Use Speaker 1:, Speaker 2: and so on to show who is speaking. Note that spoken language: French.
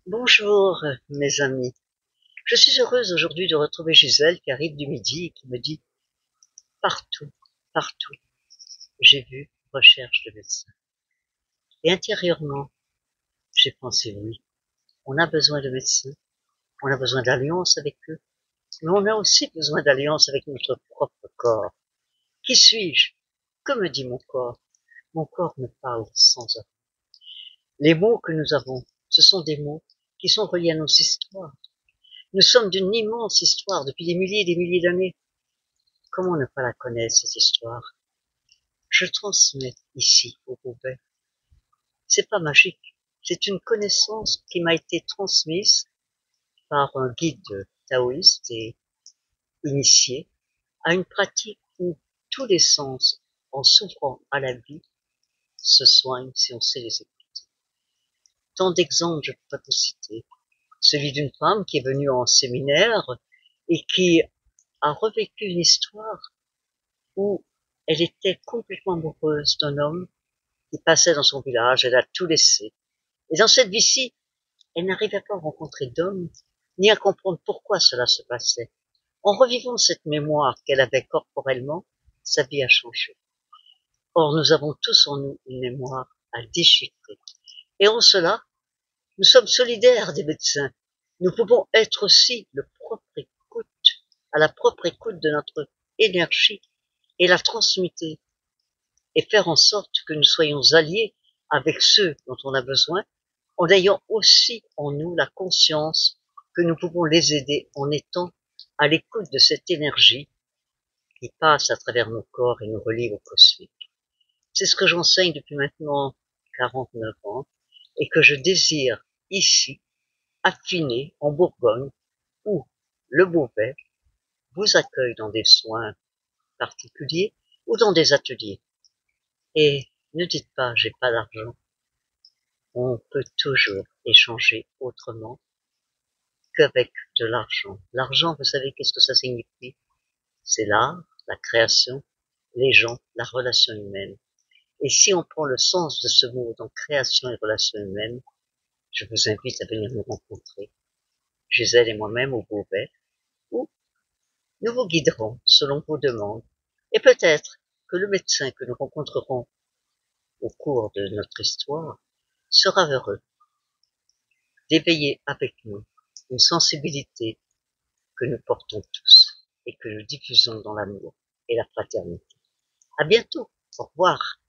Speaker 1: Bonjour, mes amis. Je suis heureuse aujourd'hui de retrouver Gisèle qui arrive du midi et qui me dit partout, partout, j'ai vu recherche de médecins. Et intérieurement, j'ai pensé oui, on a besoin de médecins, on a besoin d'alliance avec eux, mais on a aussi besoin d'alliance avec notre propre corps. Qui suis-je? Que me dit mon corps? Mon corps me parle sans arrêt. Les mots que nous avons, ce sont des mots qui sont reliés à nos histoires. Nous sommes d'une immense histoire depuis des milliers d'années. Comment ne pas la connaître, cette histoire? Je transmets ici au Roubaix. C'est pas magique. C'est une connaissance qui m'a été transmise par un guide taoïste et initié à une pratique où tous les sens, en s'ouvrant à la vie, se soignent si on sait les écouter. Tant d'exemples je peux vous citer. Celui d'une femme qui est venue en séminaire et qui a revécu une histoire où elle était complètement amoureuse d'un homme qui passait dans son village, elle a tout laissé. Et dans cette vie-ci, elle n'arrivait pas à rencontrer d'homme, ni à comprendre pourquoi cela se passait. En revivant cette mémoire qu'elle avait corporellement, sa vie a changé. Or, nous avons tous en nous une mémoire à déchiffrer. Et en cela, nous sommes solidaires des médecins. Nous pouvons être aussi à la propre écoute de notre énergie et la transmuter et faire en sorte que nous soyons alliés avec ceux dont on a besoin, en ayant aussi en nous la conscience que nous pouvons les aider en étant à l'écoute de cette énergie qui passe à travers nos corps et nous relie au cosmique. C'est ce que j'enseigne depuis maintenant 49 ans et que je désire ici affiner en Bourgogne où le Beauvais vous accueille dans des soins particuliers ou dans des ateliers. Et ne dites pas j'ai pas d'argent. On peut toujours échanger autrement qu'avec de l'argent. L'argent, vous savez qu'est-ce que ça signifie? C'est l'art, la création, les gens, la relation humaine. Et si on prend le sens de ce mot, donc création et relation humaine, je vous invite à venir nous rencontrer, Gisèle et moi-même au Beauvais, où nous vous guiderons selon vos demandes. Et peut-être que le médecin que nous rencontrerons au cours de notre histoire sera heureux d'éveiller avec nous une sensibilité que nous portons tous et que nous diffusons dans l'amour et la fraternité. À bientôt. Au revoir.